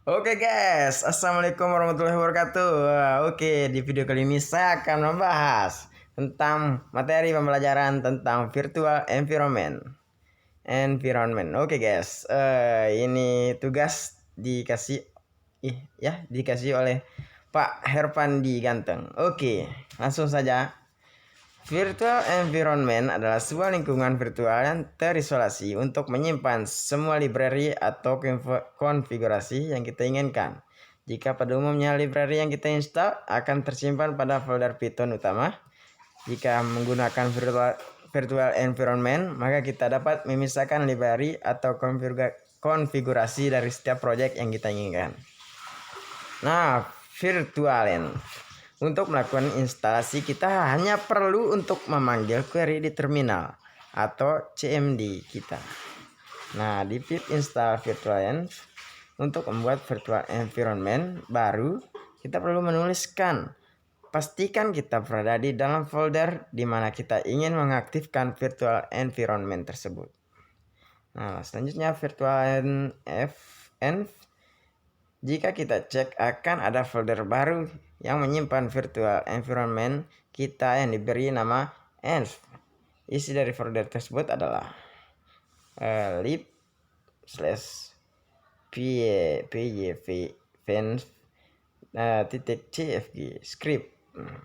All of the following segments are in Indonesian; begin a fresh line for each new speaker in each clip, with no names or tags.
Oke guys, assalamualaikum warahmatullahi wabarakatuh. Oke, di video kali ini saya akan membahas tentang materi pembelajaran tentang virtual environment. Oke guys, ini tugas dikasih oleh Pak Herpandi Ganteng. Oke, langsung saja. Virtual environment adalah sebuah lingkungan virtual yang terisolasi untuk menyimpan semua library atau konfigurasi yang kita inginkan. Jika pada umumnya library yang kita install akan tersimpan pada folder Python utama. Jika menggunakan virtual environment, maka kita dapat memisahkan library atau konfigurasi dari setiap project yang kita inginkan. Nah, virtualen. Untuk melakukan instalasi kita hanya perlu untuk memanggil query di terminal atau CMD kita. Nah, di pip install virtualen untuk membuat virtual environment baru, kita perlu menuliskan pastikan kita berada di dalam folder di mana kita ingin mengaktifkan virtual environment tersebut. Nah, selanjutnya virtual env. Jika kita cek akan ada folder baru yang menyimpan virtual environment kita yang diberi nama env. Isi dari folder tersebut adalah lib/pyv/cfg script.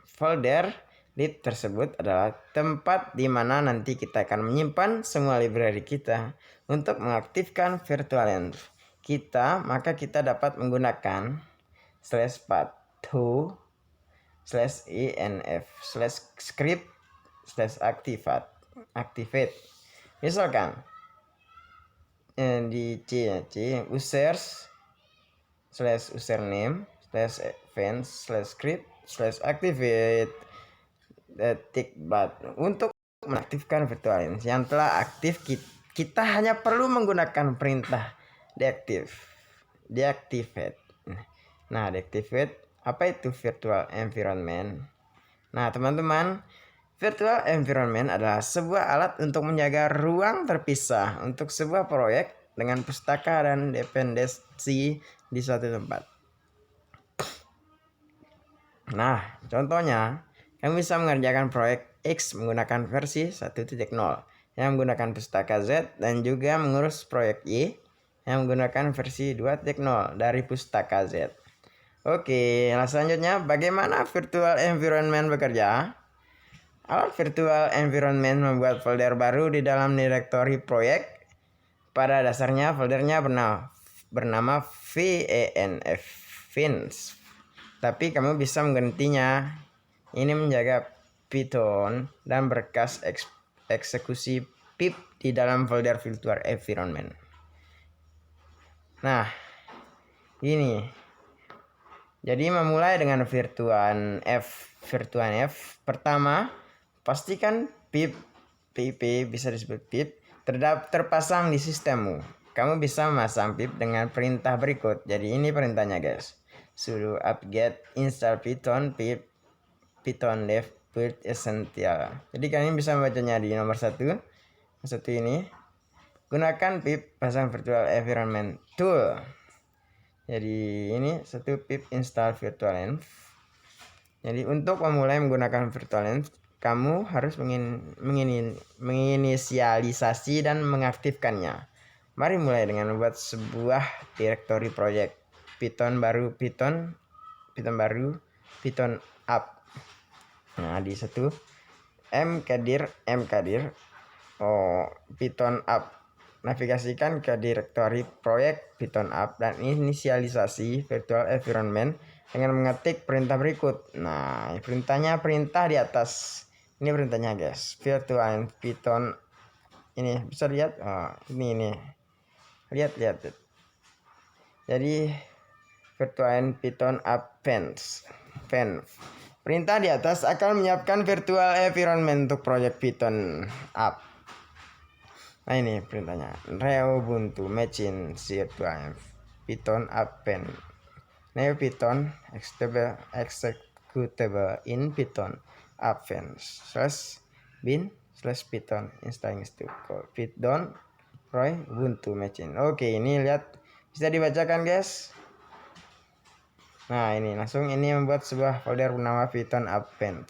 Folder lib tersebut adalah tempat di mana nanti kita akan menyimpan semua library kita. Untuk mengaktifkan virtual env maka kita dapat menggunakan /path/env/script/activate. Misalkan di C username/username/events/script/activate untuk mengaktifkan virtual env yang telah aktif. Kita hanya perlu menggunakan perintah deactivate. Nah, deactivate apa itu virtual environment? Nah, teman-teman, virtual environment adalah sebuah alat untuk menjaga ruang terpisah untuk sebuah proyek dengan pustaka dan dependensi di suatu tempat. Nah, contohnya, kami bisa mengerjakan proyek X menggunakan versi 1.0 yang menggunakan pustaka Z dan juga mengurus proyek Y yang menggunakan versi 2.0 dari pustaka Z. Oke, selanjutnya bagaimana virtual environment bekerja? Alat virtual environment membuat folder baru di dalam direktori proyek. Pada dasarnya foldernya bernama VENF. Tapi kamu bisa menggantinya. Ini menjaga Python dan berkas eksekusi pip di dalam folder virtual environment. Nah, ini. Jadi memulai dengan virtual env. Pertama, pastikan pip bisa disebut pip terpasang di sistemmu. Kamu bisa memasang pip dengan perintah berikut. Jadi ini perintahnya guys. Sudo apt-get install python pip python dev build essential. Jadi kalian bisa membacanya di nomor 1 ini. Gunakan pip pasang virtual environment tool. Jadi ini satu pip install virtual env. Jadi untuk memulai menggunakan virtual env, kamu harus menginisialisasi dan mengaktifkannya. Mari mulai dengan membuat sebuah direktori project Python app. Nah, di satu mkdir Python app. Navigasikan ke direktori proyek Python app dan inisialisasi virtual environment dengan mengetik perintah berikut. Nah, perintah di atas. Ini perintahnya guys. Virtual Python ini bisa lihat. Ini. Lihat. Jadi virtual Python app fans. Perintah di atas akan menyiapkan virtual environment untuk proyek Python app. Nah, ini perintahnya. Ubuntu machine virtual Python app pen. Neo Python executable in Python app fans /bin/python installing Python Roy Ubuntu machine. Oke, ini lihat bisa dibacakan guys. Nah ini langsung ini membuat sebuah folder bernama Python append.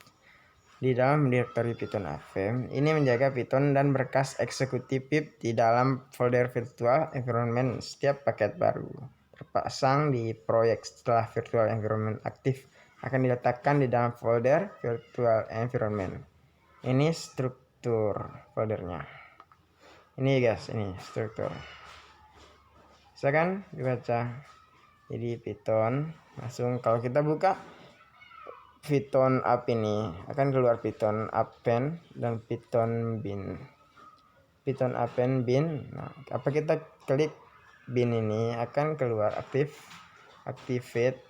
Di dalam direktori Python append ini menjaga Python dan berkas eksekutif pip di dalam folder virtual environment. Setiap paket baru terpasang di proyek setelah virtual environment aktif akan diletakkan di dalam folder virtual environment. Ini struktur foldernya. Ini guys, ini struktur. Silakan dibaca. Jadi Python langsung kalau kita buka Python app ini akan keluar Python append dan Python bin. Python append bin. Nah, apa kita klik bin ini akan keluar activate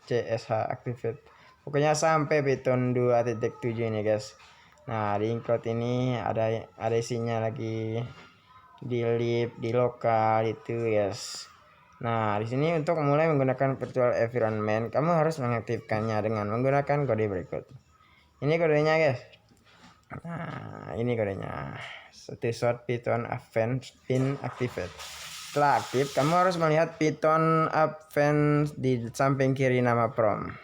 CSH activate. Pokoknya sampai Python 2.7 ini guys. Nah, di include ini ada isinya lagi di lib, di lokal itu guys. Nah, di sini untuk mulai menggunakan virtual environment, kamu harus mengaktifkannya dengan menggunakan kode berikut. Ini kodenya, guys. Nah, ini kodenya. Short Python append bin activate. Setelah aktif, kamu harus melihat Python append di samping kiri nama prompt.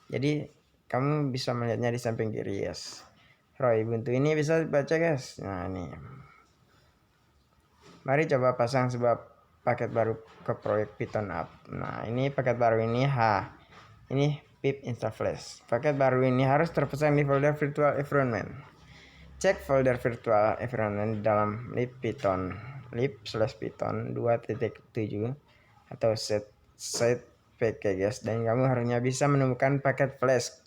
Jadi, kamu bisa melihatnya di samping kiri, guys. Roy Ubuntu ini bisa dibaca, guys. Nah, ini. Mari coba pasang sebuah paket baru ke proyek Python app. Nah, ini paket baru ini ini pip install flash. Paket baru ini harus terpasang di folder virtual environment. Cek folder virtual environment di dalam lib python lib/python 2.7 atau set packages dan kamu harusnya bisa menemukan paket flash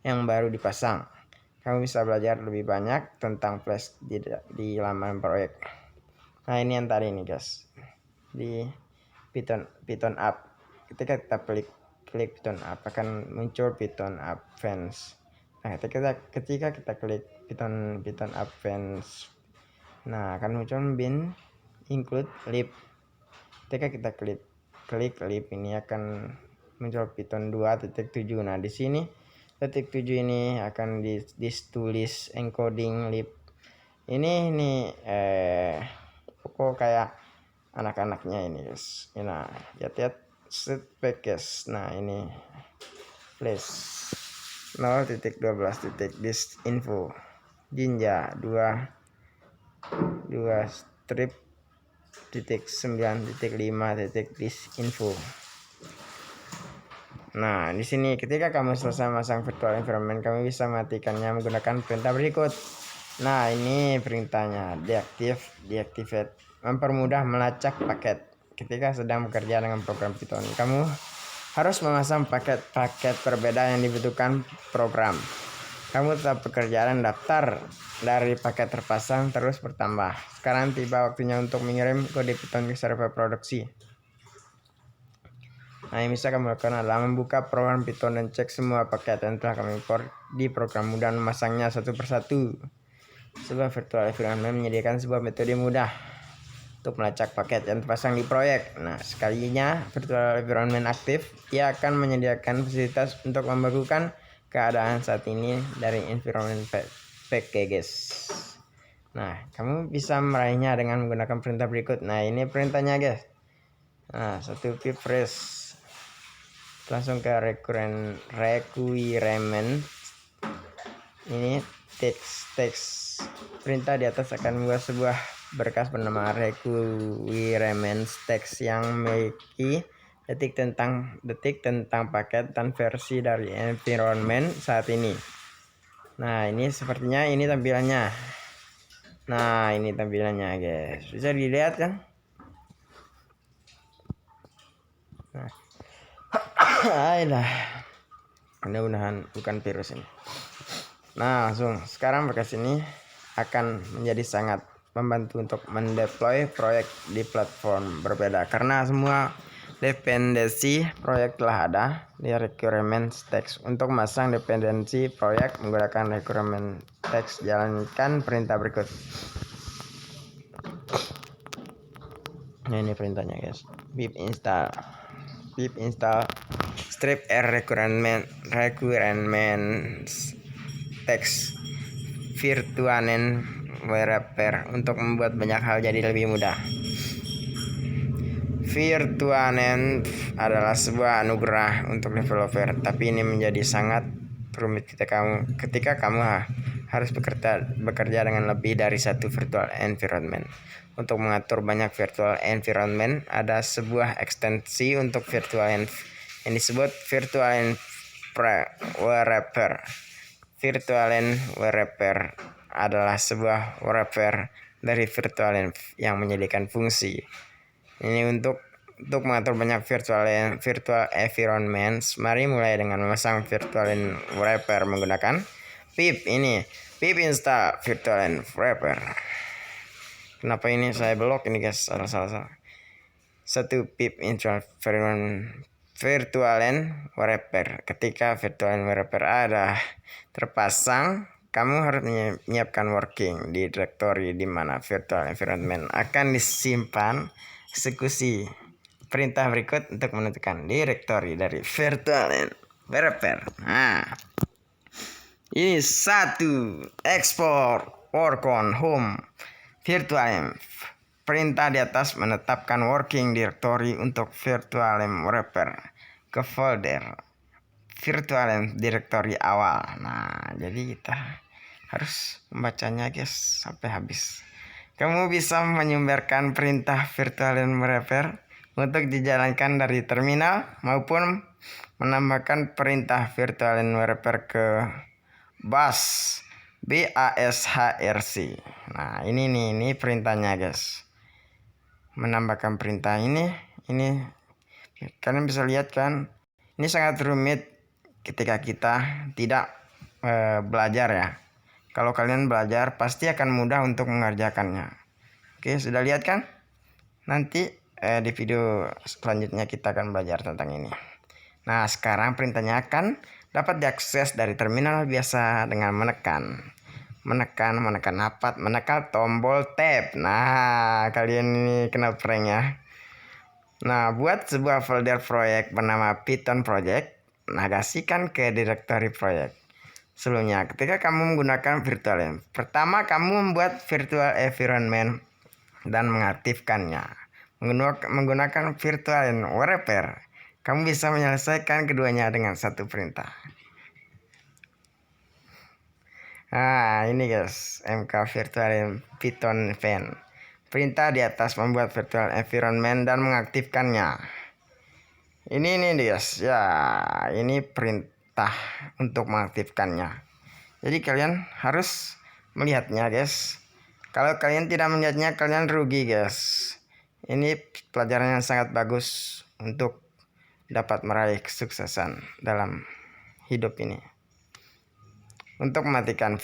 yang baru dipasang. Kamu bisa belajar lebih banyak tentang flash di laman proyek. Nah, ini yang tadi nih guys, di Python app. Ketika kita klik Python app akan muncul Python appends. Nah, ketika kita klik Python appends, nah akan muncul bin include lib. Ketika kita klik lib ini akan muncul Python 2.7. Nah, di sini 2.7 ini akan ditulis encoding lib. Ini pokok kayak anak-anaknya ini guys. Nah, lihat set package. Nah, ini flash 0.12.disinfo Jinja 2 strip titik 9.5.disinfo. Nah, di sini ketika kamu selesai masang virtual environment, kamu bisa matikannya menggunakan perintah berikut. Nah, ini perintahnya deactivate, mempermudah melacak paket. Ketika sedang bekerja dengan program Python, kamu harus memasang paket-paket berbeda yang dibutuhkan program. Kamu tetap bekerja dan daftar dari paket terpasang terus bertambah. Sekarang tiba waktunya untuk mengirim kode Python ke server produksi. Nah, yang bisa kamu lakukan adalah membuka program Python dan cek semua paket yang telah kami import di programmu dan memasangnya satu persatu. Sebuah virtual environment menyediakan sebuah metode mudah untuk melacak paket yang terpasang di proyek. Nah, sekalinya virtual environment aktif, ia akan menyediakan fasilitas untuk membagukan keadaan saat ini dari environment packages. Nah, kamu bisa meraihnya dengan menggunakan perintah berikut. Nah, ini perintahnya guys. Nah, satu pip fresh. Langsung ke requirement. Ini text. Perintah di atas akan membuat sebuah berkas bernama requirements text yang memiliki detik tentang paket dan versi dari environment saat ini. Nah, ini sepertinya ini tampilannya. Nah, ini tampilannya guys. Bisa dilihat kan? Nah. Mudah-mudahan bukan virus ini. Nah, langsung sekarang berkas ini akan menjadi sangat membantu untuk mendeploy proyek di platform berbeda karena semua dependensi proyek telah ada di requirements text. Untuk memasang dependensi proyek menggunakan requirement text, jalankan perintah berikut. Nah, ini perintahnya guys. Pip install strip requirements text virtuanen wrapper untuk membuat banyak hal jadi lebih mudah. Virtualenv adalah sebuah anugerah untuk developer, tapi ini menjadi sangat rumit ketika kamu harus bekerja dengan lebih dari satu virtual environment. Untuk mengatur banyak virtual environment, ada sebuah ekstensi untuk virtual yang disebut virtual wrapper. Virtual wrapper adalah sebuah wrapper dari virtual yang menyediakan fungsi. Ini untuk mengatur banyak virtual environments. Mari mulai dengan memasang virtual wrapper menggunakan pip install virtual wrapper. Kenapa ini saya belok ini guys? Salah. Satu pip install virtual wrapper. Ketika virtual wrapper ada terpasang, kamu harus menyiapkan working di directory di mana virtual environment akan disimpan. Eksekusi perintah berikut untuk menentukan directory dari virtual wrapper. Nah, ini 1. Export workon home virtual. Perintah di atas menetapkan working directory untuk virtual wrapper ke folder virtual directory awal. Nah, jadi kita harus membacanya guys sampai habis. Kamu bisa menyebarkan perintah virtual wrapper untuk dijalankan dari terminal maupun menambahkan perintah virtual wrapper ke bashrc. Nah, ini perintahnya guys. Menambahkan perintah ini kalian bisa lihat kan, ini sangat rumit ketika kita tidak belajar ya. Kalau kalian belajar pasti akan mudah untuk mengerjakannya. Oke, sudah lihat kan? Nanti di video selanjutnya kita akan belajar tentang ini. Nah, sekarang perintahnya akan dapat diakses dari terminal biasa dengan menekan tombol tab. Nah, kalian ini kena prank ya. Nah, buat sebuah folder proyek bernama Python project, navigasikan ke directory project. Sebelumnya, ketika kamu menggunakan virtual pertama kamu membuat virtual environment dan mengaktifkannya. Menggunakan virtual wrapper, kamu bisa menyelesaikan keduanya dengan satu perintah. Nah, ini guys, mk virtual python event. Perintah di atas membuat virtual environment dan mengaktifkannya. Ini guys, ya, ini perintah untuk mengaktifkannya. Jadi kalian harus melihatnya guys. Kalau kalian tidak melihatnya, kalian rugi guys. Ini pelajaran yang sangat bagus untuk dapat meraih kesuksesan dalam hidup ini. Untuk mematikan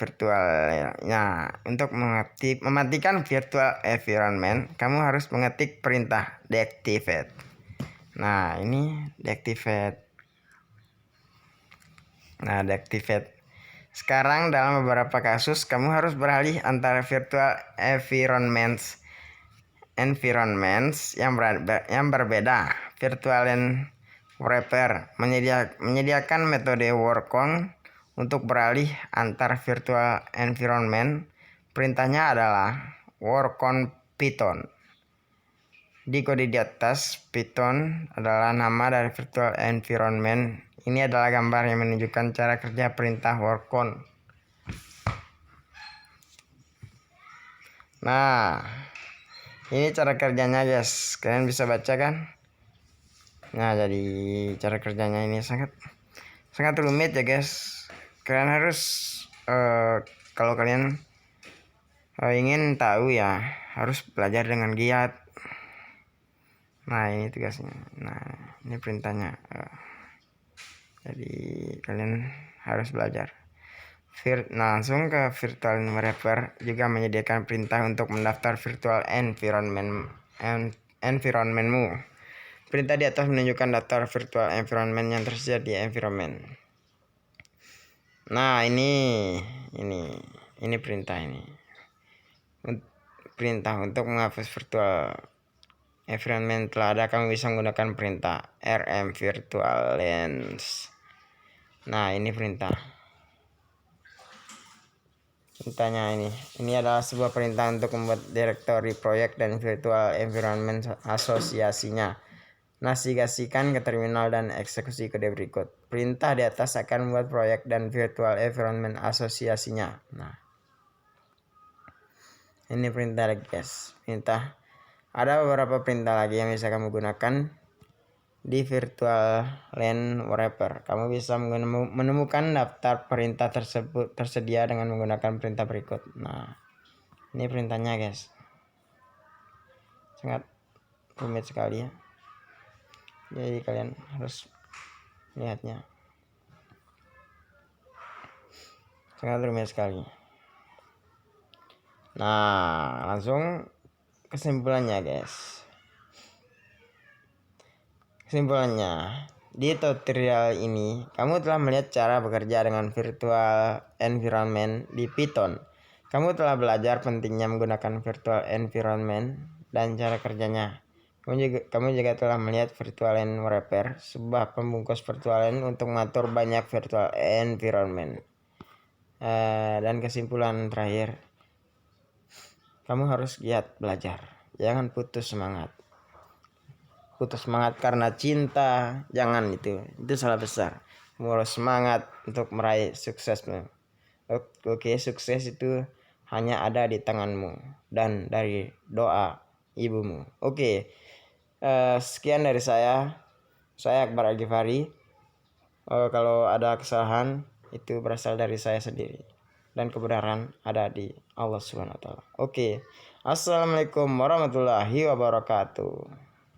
mematikan virtual environment, kamu harus mengetik perintah deactivate. Nah, ini deactivate. Sekarang dalam beberapa kasus kamu harus beralih antara virtual environments yang berbeda. Virtual wrapper menyediakan metode workon untuk beralih antar virtual environment. Perintahnya adalah workon Python. Di kode di atas, Python adalah nama dari virtual environment. Ini adalah gambar yang menunjukkan cara kerja perintah workon. Nah, ini cara kerjanya guys. Kalian bisa baca kan? Nah, jadi cara kerjanya ini sangat rumit ya guys. Kalian harus kalau kalian ingin tahu ya, harus belajar dengan giat. Nah, ini tugasnya. Nah, ini perintahnya. Jadi kalian harus belajar. Langsung ke virtual wrapper juga menyediakan perintah untuk mendaftar virtual environmentmu. Perintah di atas menunjukkan daftar virtual environment yang tersedia di environment. Nah, ini perintah ini. Perintah untuk menghapus virtual environment telah ada, kamu bisa menggunakan perintah rm virtualens. Nah, ini perintah. Perintahnya ini adalah sebuah perintah untuk membuat directory proyek dan virtual environment asosiasinya. Navigasikan ke terminal dan eksekusi kode berikut. Perintah di atas akan membuat proyek dan virtual environment asosiasinya. Nah, ini perintah lagi guys. Perintah. Ada beberapa perintah lagi yang bisa kamu gunakan di virtual LAN wrapper. Kamu bisa menemukan daftar perintah tersebut tersedia dengan menggunakan perintah berikut. Nah, ini perintahnya guys. Sangat rumit sekali ya. Jadi kalian harus lihatnya. Sangat rumit sekali. Nah, langsung kesimpulannya guys. Kesimpulannya, di tutorial ini kamu telah melihat cara bekerja dengan virtual environment di Python. Kamu telah belajar pentingnya menggunakan virtual environment dan cara kerjanya. Kamu juga telah melihat virtual LAN wrapper, sebuah pembungkus virtual LAN untuk mengatur banyak virtual environment. Dan kesimpulan terakhir, kamu harus giat belajar. Jangan putus semangat. Putus semangat karena cinta, jangan itu salah besar. Kamu harus semangat untuk meraih suksesmu. Oke, sukses itu hanya ada di tanganmu dan dari doa ibumu. Oke. Sekian dari saya Akbar Al-Ghifari. Kalau ada kesalahan itu berasal dari saya sendiri dan kebenaran ada di Allah Subhanahu wa taala. Oke. Assalamualaikum warahmatullahi wabarakatuh.